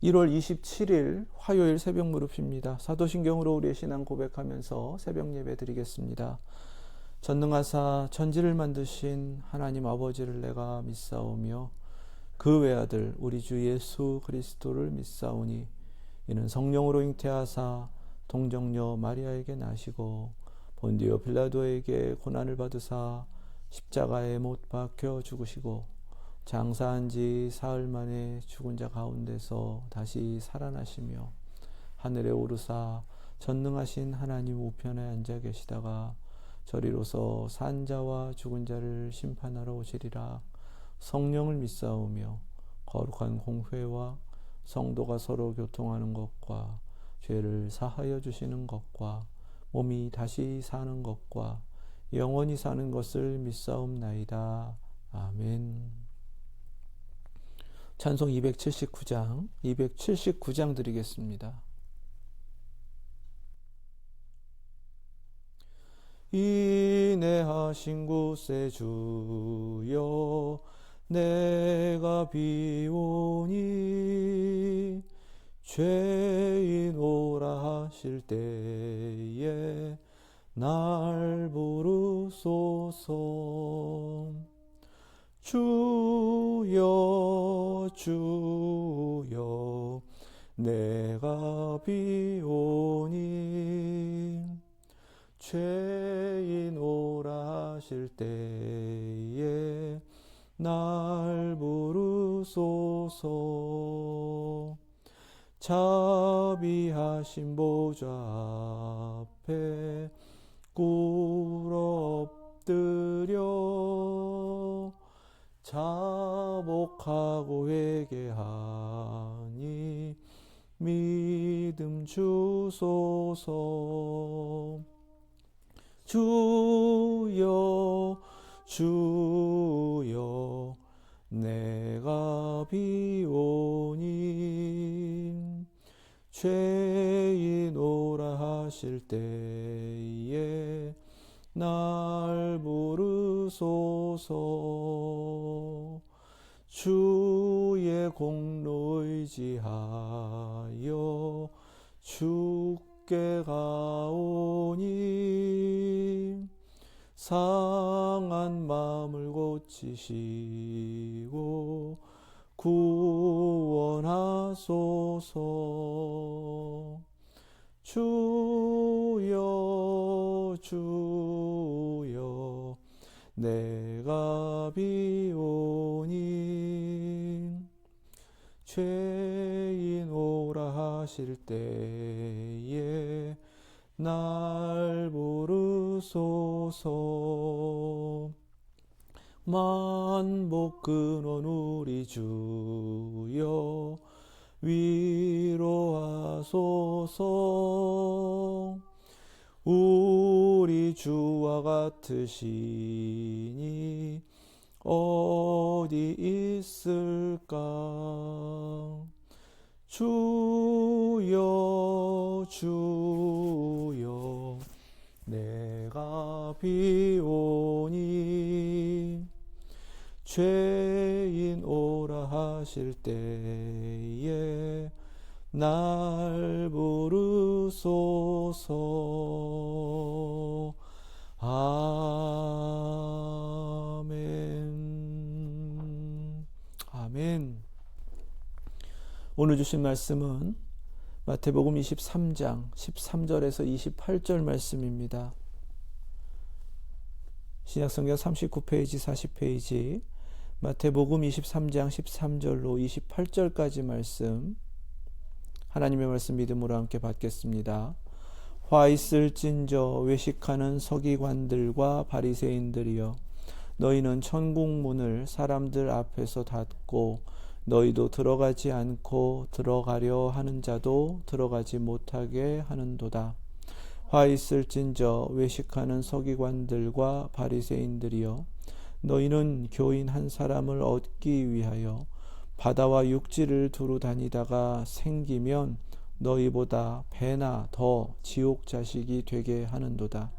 1월 27일 화요일 새벽 무릎입니다. 사도신경으로 우리의 신앙 고백하면서 새벽 예배 드리겠습니다. 전능하사 천지를 만드신 하나님 아버지를 내가 믿사오며 그 외아들 우리 주 예수 그리스도를 믿사오니 이는 성령으로 잉태하사 동정녀 마리아에게 나시고 본디오 빌라도에게 고난을 받으사 십자가에 못 박혀 죽으시고 장사한 지 사흘 만에 죽은 자 가운데서 다시 살아나시며 하늘에 오르사 전능하신 하나님 우편에 앉아 계시다가 저리로서 산 자와 죽은 자를 심판하러 오시리라. 성령을 믿사오며 거룩한 공회와 성도가 서로 교통하는 것과 죄를 사하여 주시는 것과 몸이 다시 사는 것과 영원히 사는 것을 믿사옵나이다. 아멘. 찬송 279장 드리겠습니다. 인내하신 곳에 주여 내가 비오니 죄인 오라 하실 때에 날 부르소서. 주여 주여 내가 비오니 죄인 오라 하실 때에 날 부르소서. 자비하신 보좌 앞에 꿇어 엎드려 자복하고 회개하니 믿음 주소서. 주여 주여 내가 비오니 죄인 오라 하실 때에 날 부르소서. 주의 공로 의지하여 주께 가오니 상한 마음을 고치시고 구원하소서. 주여 주여 내가 비오니 죄인 오라 하실 때에 날 부르소서. 만복 근원 우리 주여 위로하소서. 우리 주와 같으시니 어디 있을까. 주여 주여 내가 비오니 죄인 오라 하실 때에 날 부르소서. 아멘. 아멘. 오늘 주신 말씀은 마태복음 23장 13절에서 28절 말씀입니다. 신약성경 39페이지 40페이지 마태복음 23장 13절로 28절까지 말씀, 하나님의 말씀 믿음으로 함께 받겠습니다. 화 있을진저 외식하는 서기관들과 바리새인들이여, 너희는 천국 문을 사람들 앞에서 닫고 너희도 들어가지 않고 들어가려 하는 자도 들어가지 못하게 하는도다. 화 있을진저 외식하는 서기관들과 바리새인들이여, 너희는 교인 한 사람을 얻기 위하여 바다와 육지를 두루 다니다가 생기면 너희보다 배나 더 지옥 자식이 되게 하는도다.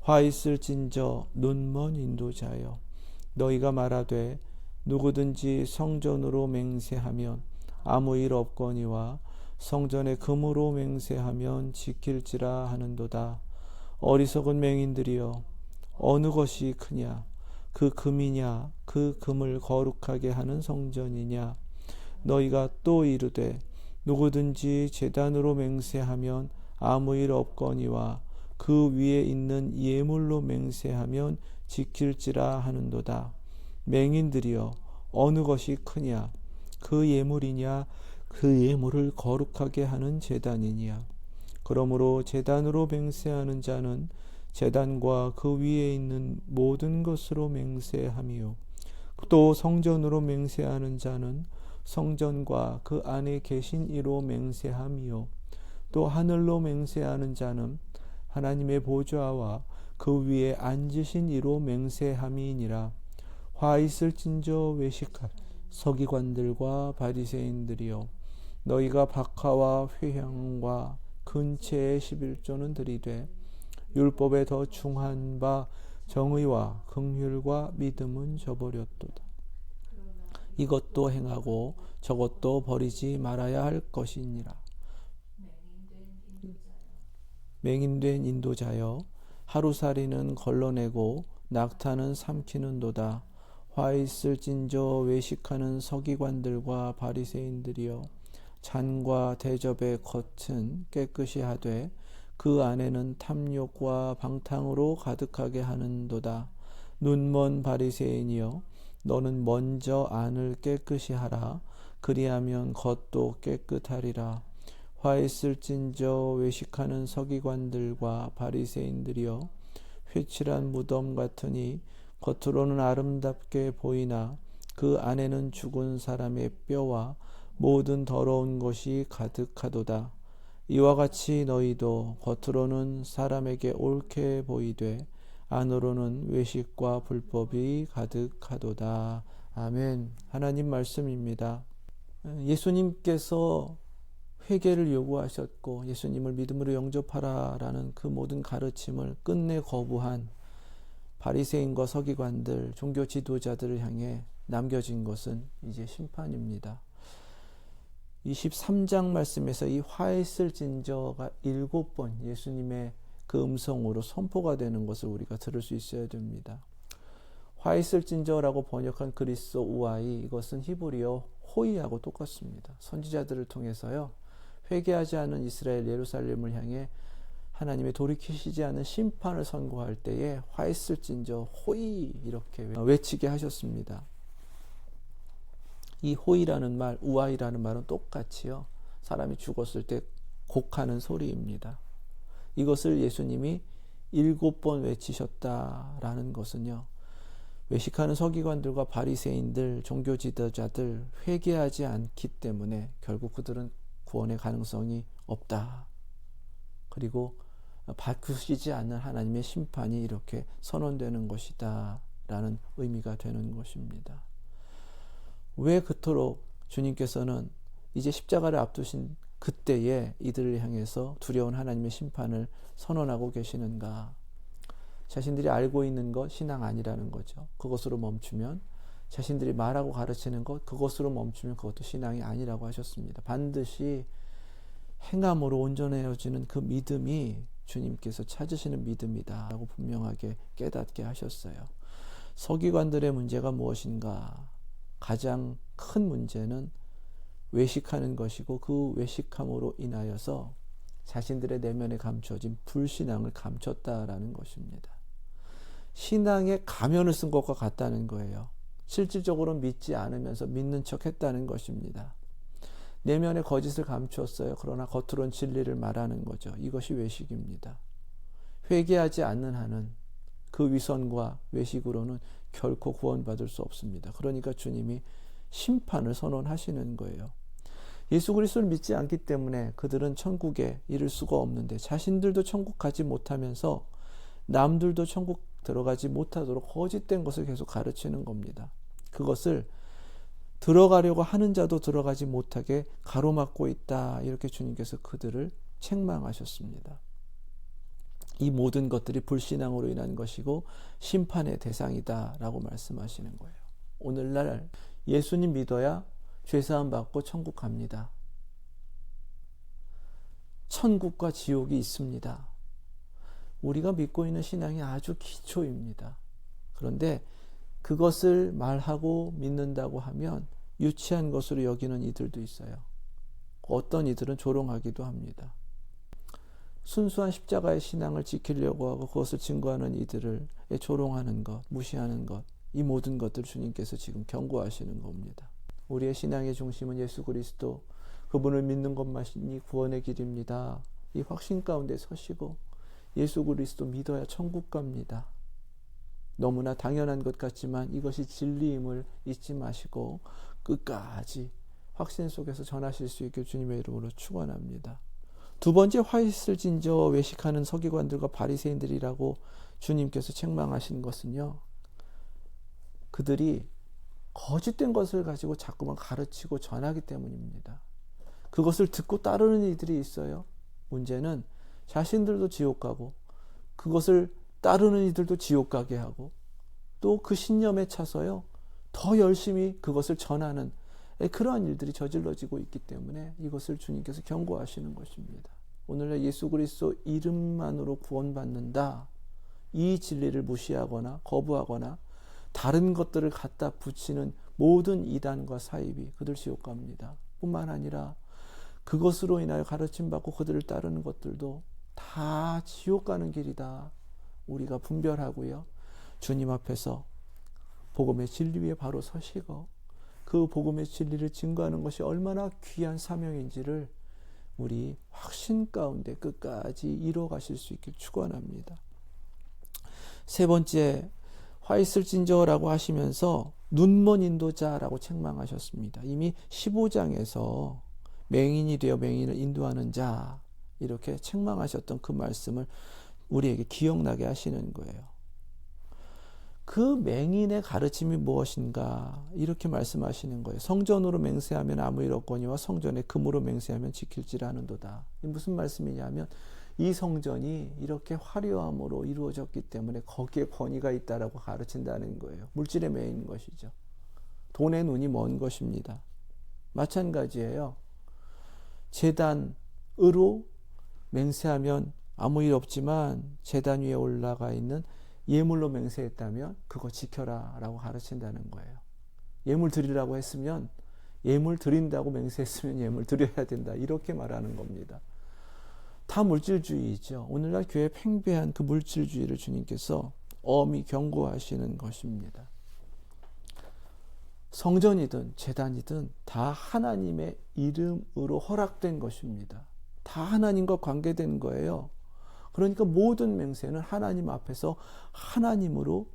화 있을진저 눈먼 인도자여, 너희가 말하되 누구든지 성전으로 맹세하면 아무 일 없거니와 성전에 금으로 맹세하면 지킬지라 하는도다. 어리석은 맹인들이여, 어느 것이 크냐? 그 금이냐? 그 금을 거룩하게 하는 성전이냐? 너희가 또 이르되 누구든지 제단으로 맹세하면 아무 일 없거니와 그 위에 있는 예물로 맹세하면 지킬지라 하는도다. 맹인들이여, 어느 것이 크냐? 그 예물이냐? 그 예물을 거룩하게 하는 제단이냐? 그러므로 제단으로 맹세하는 자는 제단과 그 위에 있는 모든 것으로 맹세하며, 또 성전으로 맹세하는 자는 성전과 그 안에 계신 이로 맹세하며, 또 하늘로 맹세하는 자는 하나님의 보좌와 그 위에 앉으신 이로 맹세함이니라. 화 있을진저 외식할 서기관들과 바리새인들이여, 너희가 박하와 회향과 근체의 11조는 들이되 율법에 더 중한 바 정의와 긍휼과 믿음은 저버렸도다. 이것도 행하고 저것도 버리지 말아야 할 것이니라. 맹인된 인도자여, 하루살이는 걸러내고 낙타는 삼키는도다. 화 있을진저 외식하는 서기관들과 바리새인들이여, 잔과 대접의 겉은 깨끗이 하되 그 안에는 탐욕과 방탕으로 가득하게 하는도다. 눈먼 바리새인이여, 너는 먼저 안을 깨끗이 하라. 그리하면 겉도 깨끗하리라. 화 있을진저 외식하는 서기관들과 바리새인들이여, 회칠한 무덤 같으니 겉으로는 아름답게 보이나 그 안에는 죽은 사람의 뼈와 모든 더러운 것이 가득하도다. 이와 같이 너희도 겉으로는 사람에게 옳게 보이되 안으로는 외식과 불법이 가득하도다. 아멘. 하나님 말씀입니다. 예수님께서 회개를 요구하셨고 예수님을 믿음으로 영접하라라는 그 모든 가르침을 끝내 거부한 바리새인과 서기관들, 종교 지도자들을 향해 남겨진 것은 이제 심판입니다. 23장 말씀에서 이 화했을진저가 7번 예수님의 그 음성으로 선포가 되는 것을 우리가 들을 수 있어야 됩니다. 화했을진저라고 번역한 그리스어 우아이, 이것은 히브리어 호이하고 똑같습니다. 선지자들을 통해서요, 회개하지 않은 이스라엘 예루살렘을 향해 하나님의 돌이키시지 않은 심판을 선고할 때에 화했을진저 호이 이렇게 외치게 하셨습니다. 이 호이라는 말, 우아이라는 말은 똑같이요, 사람이 죽었을 때 곡하는 소리입니다. 이것을 예수님이 7번 외치셨다라는 것은요, 외식하는 서기관들과 바리새인들, 종교 지도자들 회개하지 않기 때문에 결국 그들은 구원의 가능성이 없다. 그리고 바꾸시지 않는 하나님의 심판이 이렇게 선언되는 것이다 라는 의미가 되는 것입니다. 왜 그토록 주님께서는 이제 십자가를 앞두신 그때에 이들을 향해서 두려운 하나님의 심판을 선언하고 계시는가? 자신들이 알고 있는 것, 신앙 아니라는 거죠. 그것으로 멈추면, 자신들이 말하고 가르치는 것, 그것으로 멈추면 그것도 신앙이 아니라고 하셨습니다. 반드시 행함으로 온전해지는 그 믿음이 주님께서 찾으시는 믿음이다 라고 분명하게 깨닫게 하셨어요. 서기관들의 문제가 무엇인가? 가장 큰 문제는 외식하는 것이고, 그 외식함으로 인하여서 자신들의 내면에 감춰진 불신앙을 감췄다라는 것입니다. 신앙에 가면을 쓴 것과 같다는 거예요. 실질적으로 믿지 않으면서 믿는 척 했다는 것입니다. 내면에 거짓을 감추었어요. 그러나 겉으로는 진리를 말하는 거죠. 이것이 외식입니다. 회개하지 않는 한은 그 위선과 외식으로는 결코 구원받을 수 없습니다. 그러니까 주님이 심판을 선언하시는 거예요. 예수 그리스도를 믿지 않기 때문에 그들은 천국에 이를 수가 없는데, 자신들도 천국 가지 못하면서 남들도 천국 들어가지 못하도록 거짓된 것을 계속 가르치는 겁니다. 그것을 들어가려고 하는 자도 들어가지 못하게 가로막고 있다, 이렇게 주님께서 그들을 책망하셨습니다. 이 모든 것들이 불신앙으로 인한 것이고 심판의 대상이다 라고 말씀하시는 거예요. 오늘날 예수님 믿어야 죄사함 받고 천국 갑니다. 천국과 지옥이 있습니다. 우리가 믿고 있는 신앙이 아주 기초입니다. 그런데 그것을 말하고 믿는다고 하면 유치한 것으로 여기는 이들도 있어요. 어떤 이들은 조롱하기도 합니다. 순수한 십자가의 신앙을 지키려고 하고 그것을 증거하는 이들을 조롱하는 것, 무시하는 것, 이 모든 것들 주님께서 지금 경고하시는 겁니다. 우리의 신앙의 중심은 예수 그리스도, 그분을 믿는 것만이 구원의 길입니다. 이 확신 가운데 서시고 예수 그리스도 믿어야 천국 갑니다. 너무나 당연한 것 같지만 이것이 진리임을 잊지 마시고 끝까지 확신 속에서 전하실 수 있게 주님의 이름으로 축원합니다. 두 번째, 화 있을 진저 외식하는 서기관들과 바리새인들이라고 주님께서 책망하신 것은요, 그들이 거짓된 것을 가지고 자꾸만 가르치고 전하기 때문입니다. 그것을 듣고 따르는 이들이 있어요. 문제는 자신들도 지옥 가고 그것을 따르는 이들도 지옥 가게 하고 또 그 신념에 차서요 더 열심히 그것을 전하는 그러한 일들이 저질러지고 있기 때문에 이것을 주님께서 경고하시는 것입니다. 오늘날 예수 그리스도 이름만으로 구원받는다, 이 진리를 무시하거나 거부하거나 다른 것들을 갖다 붙이는 모든 이단과 사입이 그들 지옥 갑니다. 뿐만 아니라 그것으로 인하여 가르침받고 그들을 따르는 것들도 다 지옥 가는 길이다. 우리가 분별하고요, 주님 앞에서 복음의 진리 위에 바로 서시고 그 복음의 진리를 증거하는 것이 얼마나 귀한 사명인지를 우리 확신 가운데 끝까지 이루어 가실 수 있길 축원합니다. 세 번째, 화 있을진저라고 하시면서 눈먼 인도자라고 책망하셨습니다. 이미 15장에서 맹인이 되어 맹인을 인도하는 자, 이렇게 책망하셨던 그 말씀을 우리에게 기억나게 하시는 거예요. 그 맹인의 가르침이 무엇인가, 이렇게 말씀하시는 거예요. 성전으로 맹세하면 아무 일 없거니와 성전에 금으로 맹세하면 지킬지라 하는도다. 무슨 말씀이냐면 이 성전이 이렇게 화려함으로 이루어졌기 때문에 거기에 권위가 있다라고 가르친다는 거예요. 물질에 매인 것이죠. 돈의 눈이 먼 것입니다. 마찬가지예요. 제단으로 맹세하면 아무 일 없지만 제단 위에 올라가 있는 예물로 맹세했다면 그거 지켜라 라고 가르친다는 거예요. 예물 드리라고 했으면, 예물 드린다고 맹세했으면 예물 드려야 된다, 이렇게 말하는 겁니다. 다 물질주의이죠. 오늘날 교회 팽배한 그 물질주의를 주님께서 엄히 경고하시는 것입니다. 성전이든 제단이든 다 하나님의 이름으로 허락된 것입니다. 다 하나님과 관계된 거예요. 그러니까 모든 맹세는 하나님 앞에서 하나님으로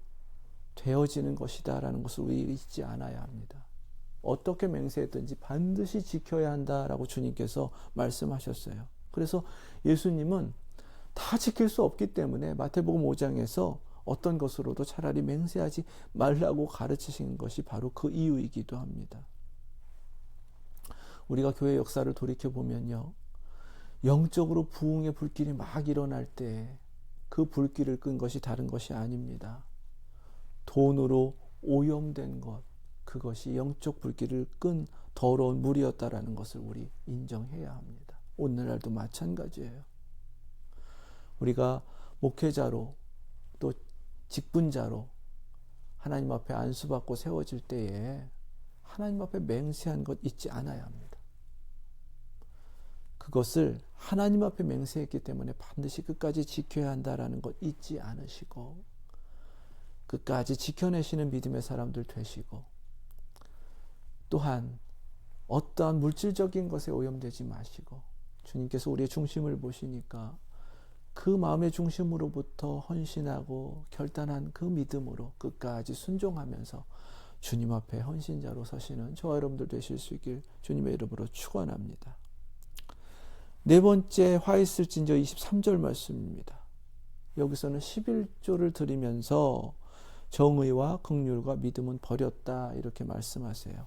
되어지는 것이다라는 것을 우리 잊지 않아야 합니다. 어떻게 맹세했든지 반드시 지켜야 한다라고 주님께서 말씀하셨어요. 그래서 예수님은 다 지킬 수 없기 때문에 마태복음 5장에서 어떤 것으로도 차라리 맹세하지 말라고 가르치신 것이 바로 그 이유이기도 합니다. 우리가 교회 역사를 돌이켜보면요, 영적으로 부흥의 불길이 막 일어날 때 그 불길을 끈 것이 다른 것이 아닙니다. 돈으로 오염된 것, 그것이 영적 불길을 끈 더러운 물이었다라는 것을 우리 인정해야 합니다. 오늘날도 마찬가지예요. 우리가 목회자로 또 직분자로 하나님 앞에 안수받고 세워질 때에 하나님 앞에 맹세한 것 잊지 않아야 합니다. 그것을 하나님 앞에 맹세했기 때문에 반드시 끝까지 지켜야 한다라는 것 잊지 않으시고 끝까지 지켜내시는 믿음의 사람들 되시고, 또한 어떠한 물질적인 것에 오염되지 마시고 주님께서 우리의 중심을 보시니까 그 마음의 중심으로부터 헌신하고 결단한 그 믿음으로 끝까지 순종하면서 주님 앞에 헌신자로 서시는 저와 여러분들 되실 수 있길 주님의 이름으로 축원합니다. 네 번째, 화 있을진저 23절 말씀입니다. 여기서는 11조를 드리면서 정의와 긍휼과 믿음은 버렸다, 이렇게 말씀하세요.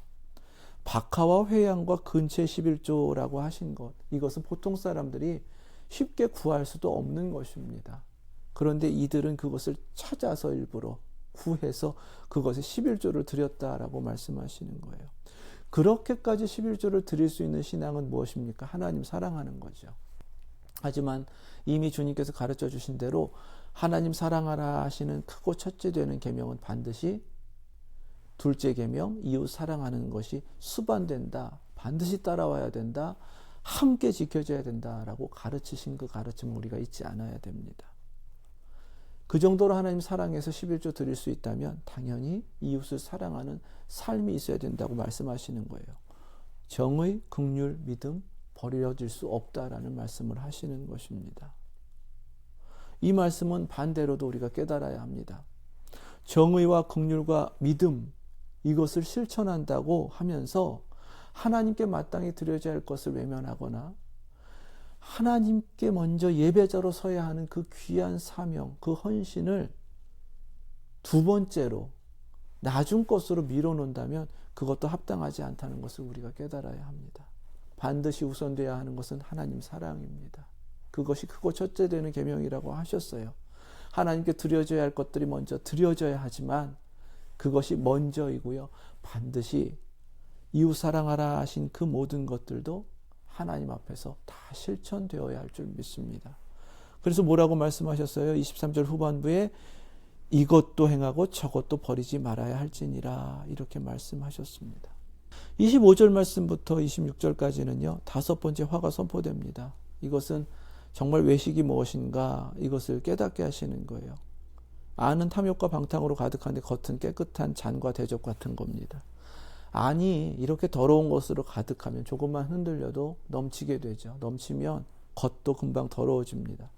박하와 회양과 근체 11조라고 하신 것, 이것은 보통 사람들이 쉽게 구할 수도 없는 것입니다. 그런데 이들은 그것을 찾아서 일부러 구해서 그것에 11조를 드렸다라고 말씀하시는 거예요. 그렇게까지 11조를 드릴 수 있는 신앙은 무엇입니까? 하나님 사랑하는 거죠. 하지만 이미 주님께서 가르쳐 주신 대로 하나님 사랑하라 하시는 크고 첫째 되는 계명은 반드시 둘째 계명, 이웃 사랑하는 것이 수반된다. 반드시 따라와야 된다. 함께 지켜져야 된다라고 가르치신 그 가르침을 우리가 잊지 않아야 됩니다. 그 정도로 하나님 사랑해서 11조 드릴 수 있다면 당연히 이웃을 사랑하는 삶이 있어야 된다고 말씀하시는 거예요. 정의, 긍휼, 믿음 버려질 수 없다라는 말씀을 하시는 것입니다. 이 말씀은 반대로도 우리가 깨달아야 합니다. 정의와 긍휼과 믿음 이것을 실천한다고 하면서 하나님께 마땅히 드려져야 할 것을 외면하거나 하나님께 먼저 예배자로 서야 하는 그 귀한 사명, 그 헌신을 두 번째로 나중 것으로 밀어놓는다면 그것도 합당하지 않다는 것을 우리가 깨달아야 합니다. 반드시 우선돼야 하는 것은 하나님 사랑입니다. 그것이 크고 첫째 되는 계명이라고 하셨어요. 하나님께 드려져야 할 것들이 먼저 드려져야 하지만 그것이 먼저이고요. 반드시 이웃 사랑하라 하신 그 모든 것들도 하나님 앞에서 다 실천되어야 할 줄 믿습니다. 그래서 뭐라고 말씀하셨어요? 23절 후반부에 이것도 행하고 저것도 버리지 말아야 할지니라 이렇게 말씀하셨습니다. 25절 말씀부터 26절까지는요. 다섯 번째 화가 선포됩니다. 이것은 정말 외식이 무엇인가 이것을 깨닫게 하시는 거예요. 안은 탐욕과 방탕으로 가득한데 겉은 깨끗한 잔과 대접 같은 겁니다. 안이 이렇게 더러운 것으로 가득하면 조금만 흔들려도 넘치게 되죠. 넘치면 겉도 금방 더러워집니다.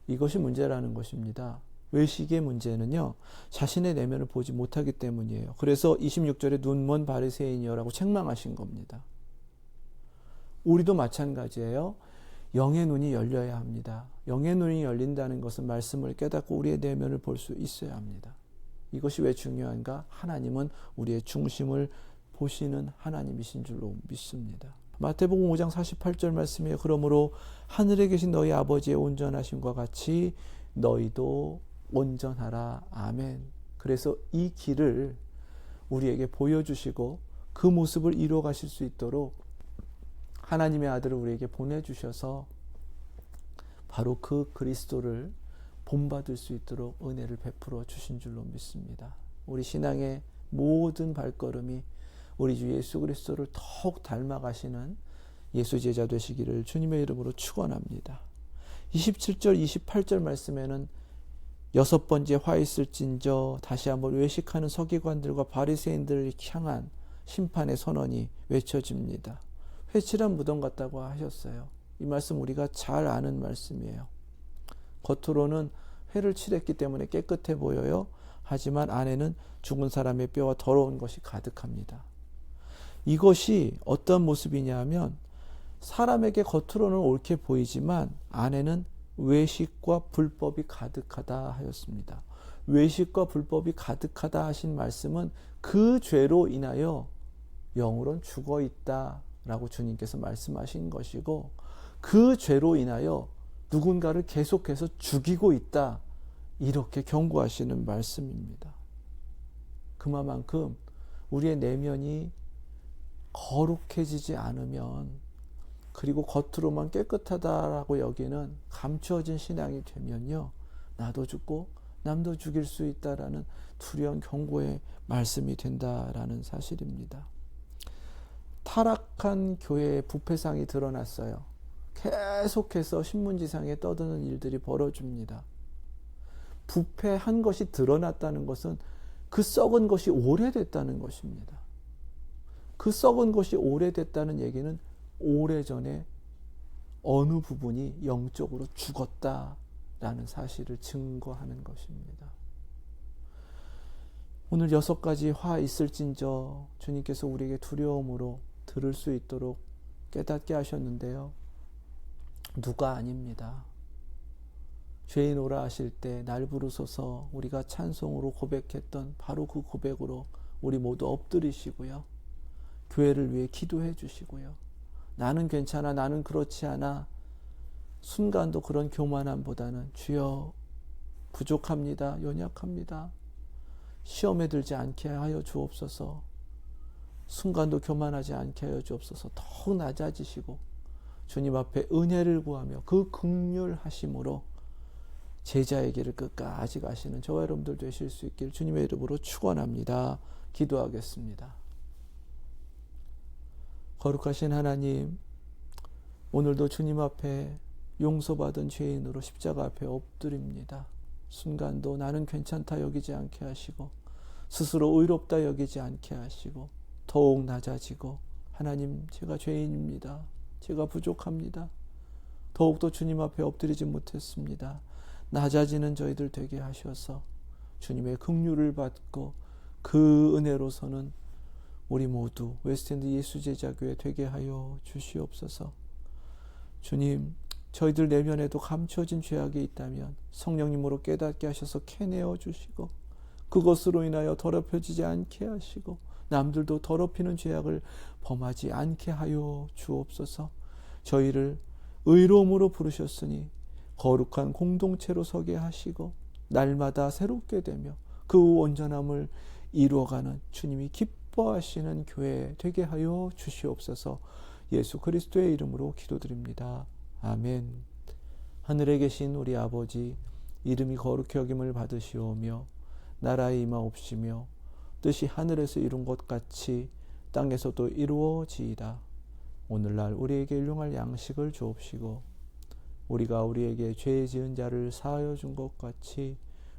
이것이 문제라는 것입니다. 외식의 문제는요. 자신의 내면을 보지 못하기 때문이에요. 그래서 26절에 눈먼 바리새인이여라고 책망하신 겁니다. 우리도 마찬가지예요. 영의 눈이 열려야 합니다. 영의 눈이 열린다는 것은 말씀을 깨닫고 우리의 내면을 볼 수 있어야 합니다. 이것이 왜 중요한가? 하나님은 우리의 중심을 보시는 하나님이신 줄로 믿습니다. 마태복음 5장 48절 말씀이에요. 그러므로 하늘에 계신 너희 아버지의 온전하심과 같이 너희도 온전하라. 아멘. 그래서 이 길을 우리에게 보여주시고 그 모습을 이루어 가실 수 있도록 하나님의 아들을 우리에게 보내주셔서 바로 그 그리스도를 본받을 수 있도록 은혜를 베풀어 주신 줄로 믿습니다. 우리 신앙의 모든 발걸음이 우리 주 예수 그리스도를 더욱 닮아가시는 예수 제자 되시기를 주님의 이름으로 축원합니다. 27절 28절 말씀에는 여섯 번째 화 있을진저 다시 한번 외식하는 서기관들과 바리새인들을 향한 심판의 선언이 외쳐집니다. 회칠한 무덤 같다고 하셨어요. 이 말씀 우리가 잘 아는 말씀이에요. 겉으로는 회를 칠했기 때문에 깨끗해 보여요. 하지만 안에는 죽은 사람의 뼈와 더러운 것이 가득합니다. 이것이 어떤 모습이냐 하면 사람에게 겉으로는 옳게 보이지만 안에는 외식과 불법이 가득하다 하였습니다. 외식과 불법이 가득하다 하신 말씀은 그 죄로 인하여 영으로는 죽어 있다라고 주님께서 말씀하신 것이고 그 죄로 인하여 누군가를 계속해서 죽이고 있다 이렇게 경고하시는 말씀입니다. 그만큼 우리의 내면이 거룩해지지 않으면 그리고 겉으로만 깨끗하다라고 여기는 감추어진 신앙이 되면요. 나도 죽고 남도 죽일 수 있다라는 두려운 경고의 말씀이 된다라는 사실입니다. 타락한 교회의 부패상이 드러났어요. 계속해서 신문지상에 떠드는 일들이 벌어집니다. 부패한 것이 드러났다는 것은 그 썩은 것이 오래됐다는 것입니다. 그 썩은 것이 오래됐다는 얘기는 오래전에 어느 부분이 영적으로 죽었다라는 사실을 증거하는 것입니다. 오늘 여섯 가지 화 있을진저 주님께서 우리에게 두려움으로 들을 수 있도록 깨닫게 하셨는데요. 누가 아닙니다. 죄인 오라 하실 때 날 부르소서 우리가 찬송으로 고백했던 바로 그 고백으로 우리 모두 엎드리시고요. 교회를 위해 기도해 주시고요. 나는 괜찮아, 나는 그렇지 않아. 순간도 그런 교만함보다는 주여 부족합니다. 연약합니다. 시험에 들지 않게 하여 주옵소서. 순간도 교만하지 않게 하여 주옵소서. 더욱 낮아지시고 주님 앞에 은혜를 구하며 그 긍휼하심으로 제자의 길을 끝까지 가시는 저와 여러분들 되실 수 있길 주님의 이름으로 축원합니다. 기도하겠습니다. 거룩하신 하나님, 오늘도 주님 앞에 용서받은 죄인으로 십자가 앞에 엎드립니다. 순간도 나는 괜찮다 여기지 않게 하시고 스스로 의롭다 여기지 않게 하시고 더욱 낮아지고, 하나님, 제가 죄인입니다. 제가 부족합니다. 더욱더 주님 앞에 엎드리지 못했습니다. 낮아지는 저희들 되게 하셔서 주님의 긍휼을 받고 그 은혜로서는 우리 모두 웨스트엔드 예수제자교회 되게 하여 주시옵소서. 주님, 저희들 내면에도 감춰진 죄악이 있다면 성령님으로 깨닫게 하셔서 캐내어 주시고 그것으로 인하여 더럽혀지지 않게 하시고 남들도 더럽히는 죄악을 범하지 않게 하여 주옵소서. 저희를 의로움으로 부르셨으니 거룩한 공동체로 서게 하시고 날마다 새롭게 되며 그 온전함을 이루어가는 주님이 기뻐하시는 교회 되게 하여 주시옵소서. 예수 그리스도의 이름으로 기도드립니다. 아멘. 하늘에 계신 우리 아버지, 이름이 거룩히 여김을 받으시오며 나라의 임하옵시며 뜻이 하늘에서 이룬 것 같이 땅에서도 이루어지이다. 오늘날 우리에게 일용할 양식을 주옵시고 우리가 우리에게 죄 지은 자를 사하여 준 것 같이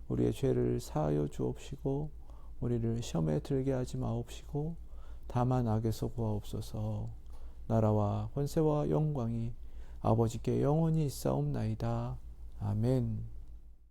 우리의 죄를 사하여 주옵시고 우리를 시험에 들게 하지 마옵시고 다만 악에서 구하옵소서. 나라와 권세와 영광이 아버지께 영원히 있사옵나이다. 아멘.